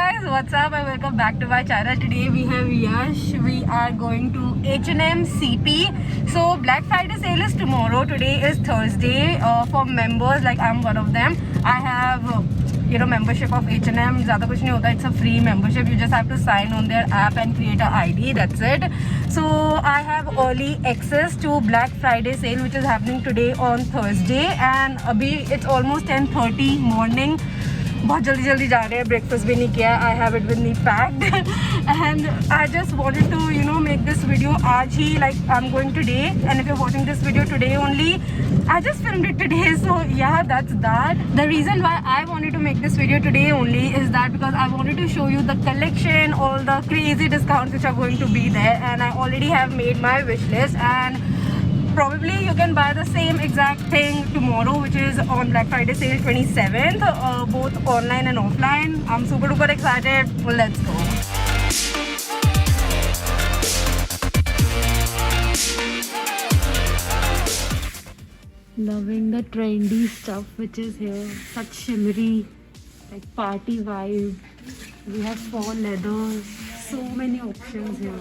guys, what's up and welcome back to my channel. Today we have Yash. We are going to H&M CP. So Black Friday sale is tomorrow. Today is Thursday. For members, like I'm one of them, I have membership of H&M. ज़्यादा कुछ नहीं होता. It's a free membership. You just have to sign on their app and create a ID. That's it. So I have early access to Black Friday sale, which is happening today on Thursday. And अभी it's almost 10:30 morning. बहुत जल्दी जा रहे हैं. Breakfast भी नहीं किया. I have it with me packed and I just wanted to make this video आज ही, like I'm going today, and if you're watching this video today only, I just filmed it today. So yeah, that's that. The reason why I wanted to make this video today only is that because I wanted to show you the collection, all the crazy discounts which are going to be there, and I already have made my wish list, and probably you can buy the same exact thing tomorrow, which is on Black Friday sale 27th, both online and offline. I'm super duper excited. Well, let's go. Loving the trendy stuff which is here. Such shimmery, like party vibe. We have fall leathers. So many options here.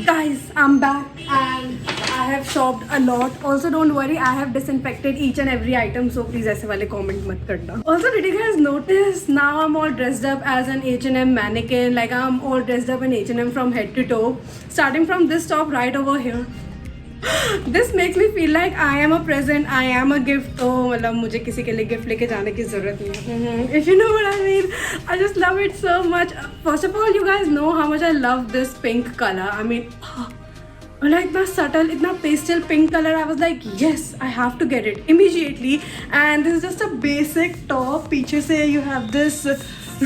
Guys, I'm back and I have shopped a lot. Also, don't worry, I have disinfected each and every item, so please ऐसे वाले comment मत करना. Also, did you guys notice now I'm all dressed up as an H&M mannequin? Like I'm all dressed up in H&M from head to toe, starting from this top right over here. This makes me feel like I am a present, I am a gift. तो मतलब मुझे किसी के लिए gift लेके जाने की ज़रूरत नहीं है. If you know what I mean. I just love it so much. First of all, you guys know how much I love this pink color. I mean, like the subtle, itna pastel pink color. I was like, yes, I have to get it immediately. And this is just a basic top. पीछे से you have this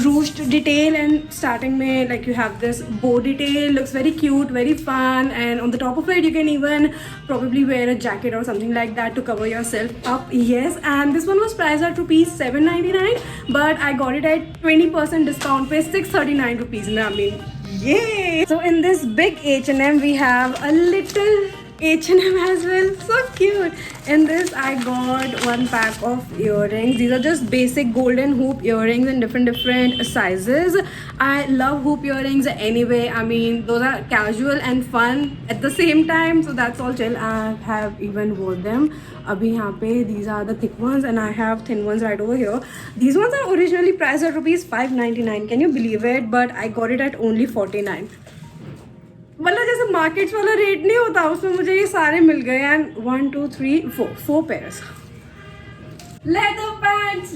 ruched detail, and starting में like you have this bow detail. Looks very cute, very fun, and on the top of it you can even probably wear a jacket or something like that to cover yourself up. Yes, and this one was priced at rupees 799, but I got it at 20% discount पे 639 rupees में. I mean, yay! So in this big H&M we have a little H&M as well. So cute. In this I got one pack of earrings. These are just basic golden hoop earrings in different sizes. I love hoop earrings anyway. I mean, those are casual and fun at the same time, so that's all chill. I have even worn them. Abhi yahan pe these are the thick ones and I have thin ones right over here. These ones are originally priced at rupees 599. Can you believe it? But I got it at only 49. मतलब जैसे markets वाला rate नहीं होता, उसमें मुझे ये सारे मिल गए. And 1 2 3 4 pairs. Leather pants.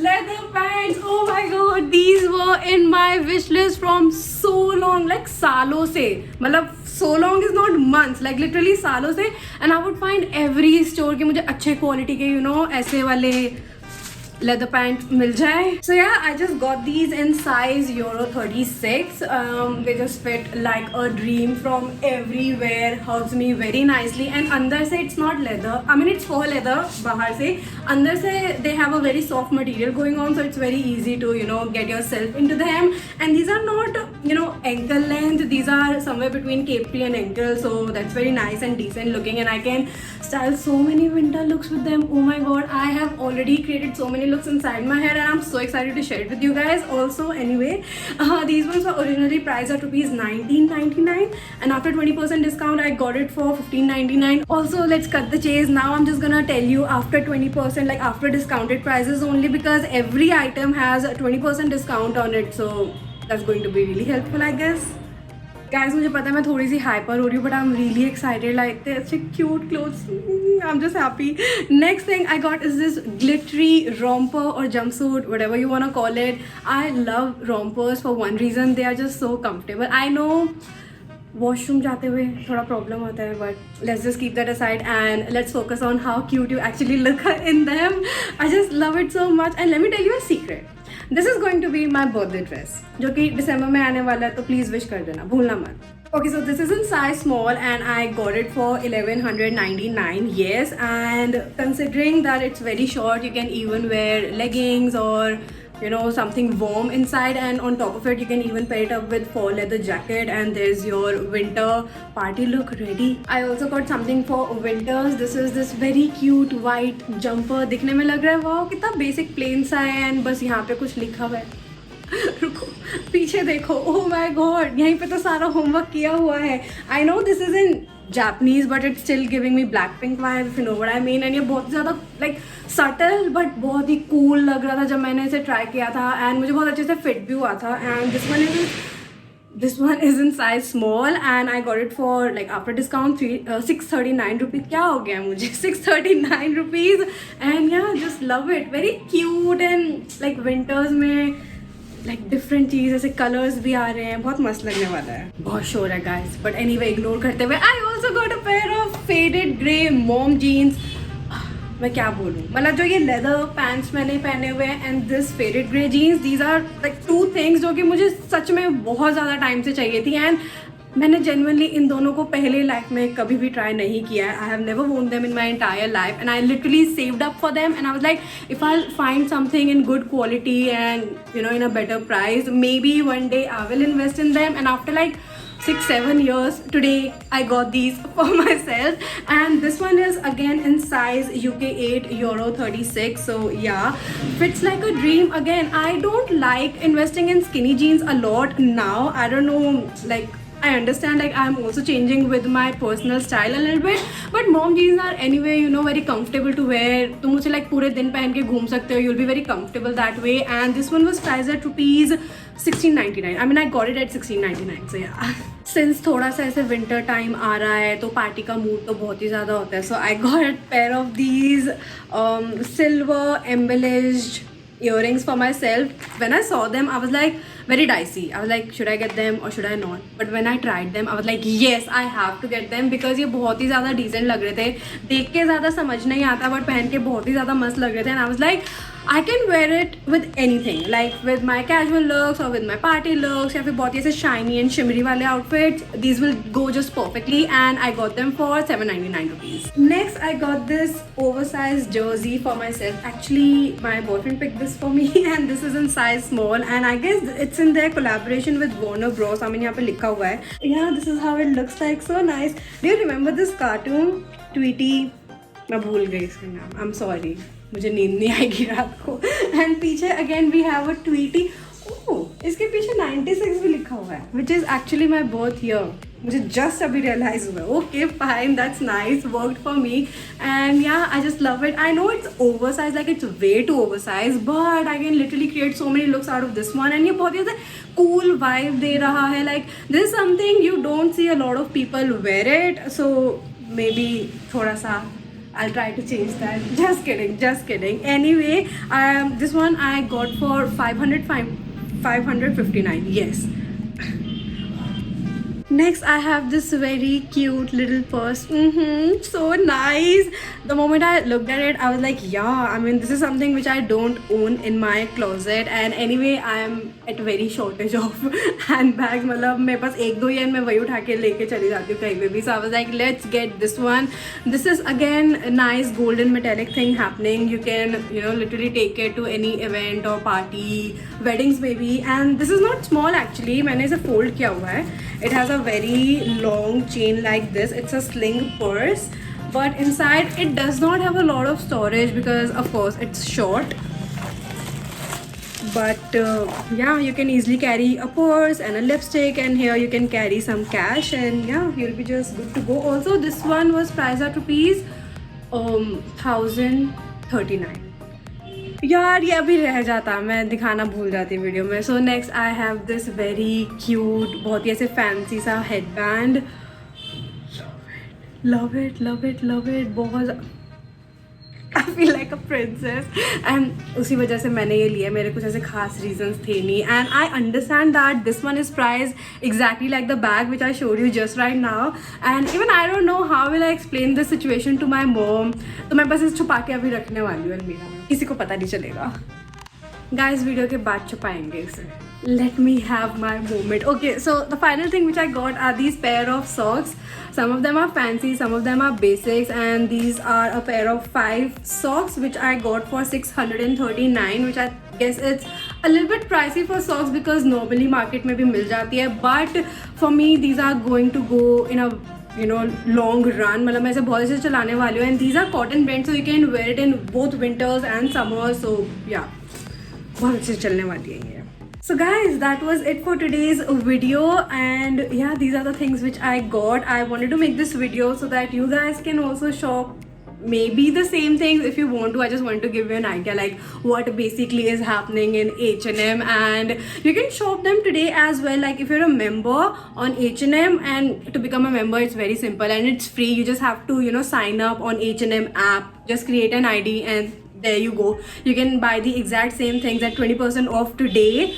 Oh my god, these were in my wish list from so long, like सालों से. मतलब so long is not months, like literally सालों से. And I would find every store कि मुझे अच्छे क्वालिटी के ऐसे वाले leather pants मिल जाए. So yeah, I just got these in size Euro 36. They just fit like a dream from everywhere. Hugs me very nicely. And अंदर से it's not leather. I mean it's faux leather बाहर से. अंदर से they have a very soft material going on, so it's very easy to get yourself into them. And these are not ankle length. These are somewhere between capri and ankle, so that's very nice and decent looking. And I can style so many winter looks with them. Oh my god, I have already created so many looks inside my hair and I'm so excited to share it with you guys. Also, anyway, these ones were originally priced at rupees 1999, and after 20% discount I got it for 1599. Also, let's cut the chase. Now I'm just gonna tell you after 20%, like after discounted prices only, because every item has a 20% discount on it, so that's going to be really helpful, I guess. Guys, मुझे पता है मैं थोड़ी सी hyper हो रही हूँ, but I'm really excited. Like they're such cute clothes. I'm just happy. Next thing I got is this glittery romper or jumpsuit, whatever you wanna call it. I love rompers for one reason. They are just so comfortable. I know washroom जाते हुए थोड़ा problem होता है, but let's just keep that aside and let's focus on how cute you actually look in them. I just love it so much. And let me tell you a secret. This is going to be my birthday dress, जो कि दिसंबर में आने वाला है, तो please wish कर देना, भूलना मत. Okay, so this is in size small and I got it for 1199. Yes, and considering that it's very short, you can even wear leggings or something warm inside, and on top of it you can even pair it up with faux leather jacket, and there's your winter party look ready. I also got something for winters. This is this very cute white jumper. दिखने में लग रहा है wow कितना basic plane सा है, and बस यहाँ पे कुछ लिखा हुआ है रुको पीछे देखो, ओह माय गॉड, यहीं पे तो सारा होमवर्क किया हुआ है. I know this is in Japanese, but it's still giving me Blackpink vibe, if you know what I mean. And ये बहुत ज़्यादा like subtle but बहुत ही cool लग रहा था जब मैंने इसे try किया था, and मुझे बहुत अच्छे से fit भी हुआ था. And this one is in size small and I got it for like after discount 639 rupees. क्या हो गया मुझे 639 rupees, and yeah, just love it. Very cute and like winters में लाइक डिफरेंट चीज़, ऐसे कलर्स भी आ रहे हैं, बहुत मस्त लगने वाला है. बहुत शोर है गाइस, बट एनीवे इग्नोर करते हुए I also got a pair of faded grey mom jeans. मैं क्या बोलूँ, मतलब जो ये लेदर पैंट्स मैंने पहने हुए हैं and this faded grey jeans, these are like two things जो कि मुझे सच में बहुत ज़्यादा टाइम से चाहिए थी, एंड मैंने जेन्युइनली इन दोनों को पहले लाइफ में कभी भी ट्राई नहीं किया है. आई हैव नेवर वोन them in my entire life, and I literally saved up for them, and I was like if I find something in good quality and in a better price, may be one day I will invest in them. And after like 6-7 years today I got these for myself, and this one is again in size UK 8 euro 36. So yeah, fits like a dream. Again, I don't like investing in skinny jeans a lot now. I don't know, like I understand like I'm also changing with my personal style a little bit, but mom jeans are anyway very comfortable to wear. तुम उसे like पूरे दिन पहन के घूम सकते हो, you'll be very comfortable that way. And this one was priced at rupees 1699. I mean I got it at 1699, so yeah. Since थोड़ा सा ऐसे winter time आ रहा है तो पार्टी का मूड तो बहुत ही ज़्यादा होता है, so I got a pair of these silver embellished earrings for myself. When I saw them I was like very dicey. I was like should I get them or should I not, but when I tried them I was like yes, I have to get them because ये बहुत ही ज़्यादा decent लग रहे थे. देख के ज़्यादा समझ नहीं आता but पहन के बहुत ही ज़्यादा मस्त लग रहे थे, and I was like I can wear it with anything, like with my casual looks or with my party looks, या फिर बहुत ही ऐसे shiny and shimmery वाले outfits. These will go just perfectly, and I got them for 799 rupees. Next, I got this oversized jersey for myself. Actually, my boyfriend picked this for me, and this is in size small, and I guess it's in their collaboration with Warner Bros. I mean, यहाँ पे लिखा हुआ है. Yeah, this is how it looks like. So nice. Do you remember this cartoon, Tweety? मैं भूल गई इसका नाम. I'm sorry. मुझे नींद नहीं आएगी रात को. एंड पीछे again we have a tweety. Oh, इसके पीछे 96 भी लिखा हुआ है, which is actually my birth year. मुझे जस्ट अभी रियलाइज हुआ. Okay fine, that's nice, worked for me, and yeah I just love it. I know it's over size, like it's way too over size, but I can literally create so many looks out of this one, and ये बहुत ही cool vibe दे रहा है. Like this is something you don't see a lot of people wear it, so maybe थोड़ा सा I'll try to change that. Just kidding. Anyway, this one I got for 559. Yes. Next, I have this very cute little purse. So nice. The moment I looked at it, I was like, yeah, I mean, this is something which I don't own in my closet. And anyway, I am at very shortage of handbags. मतलब मेरे पास एक दो ही है, मैं वही उठा के लेके चली जाती हूँ कहीं पे भी. So I was like, let's get this one. This is again a nice golden metallic thing happening. You can, literally take it to any event or party, weddings maybe. And this is not small actually. मैंने इसे fold किया हुआ है. It has a very long chain like this. It's a sling purse, but inside it does not have a lot of storage because of course it's short. But yeah, you can easily carry a purse and a lipstick, and here you can carry some cash, and yeah, you'll be just good to go. Also, this one was priced at rupees 1039. यार ये अभी रह जाता, मैं दिखाना भूल जाती video में. So next I have this very cute, बहुत ही ऐसे फैंसी सा हेड बैंड. लव इट बहुत. I feel like a princess, and उसी वजह से मैंने ये लिया. मेरे कुछ ऐसे खास reasons थे नहीं, and I understand that this one is priced exactly like the bag which I showed you just right now, and even I don't know how will I explain this situation to my mom. तो मैं बस इसे छुपा के अभी रखने वाली हूँ अलमीरा में, किसी को पता नहीं चलेगा. guys वीडियो के बाद छुपाएंगे इसे. Let me have my moment. Okay, so the final thing which I got are these pair of socks. Some of them are fancy, some of them are basics, and these are a pair of 5 socks which I got for 639, which I guess it's a little bit pricey for socks because normally market में भी मिल जाती है, but for me these are going to go in a long run. मतलब मैं इसे बहुत अच्छे से चलाने वाली हूँ, and these are cotton blend, so you can wear it in both winters and summers. So yeah, बहुत अच्छे से चलने वाली है ये. So guys, that was it for today's video, and yeah, these are the things which I got. I wanted to make this video so that you guys can also shop maybe the same things if you want to. I just want to give you an idea like what basically is happening in H&M, and you can shop them today as well. Like if you're a member on H&M, and to become a member it's very simple and it's free. You just have to sign up on H&M app, just create an ID, and there you go. You can buy the exact same things at 20% off today,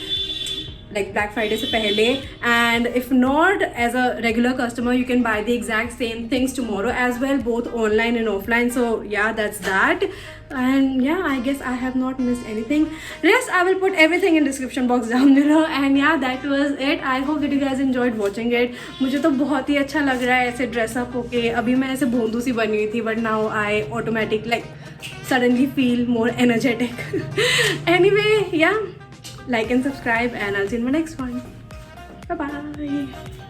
like Black Friday se pehle, and if not, as a regular customer you can buy the exact same things tomorrow as well, both online and offline. So yeah, that's that. And yeah, I guess I have not missed anything. Rest I will put everything in description box down below. And yeah, that was it. I hope that you guys enjoyed watching it. मुझे तो बहुत ही अच्छा लग रहा है ऐसे dress up होके. अभी मैं ऐसे भोंदू सी बनी हुई थी, but now I automatic like suddenly feel more energetic. Anyway, yeah, like and subscribe, and I'll see you in my next one. Bye bye.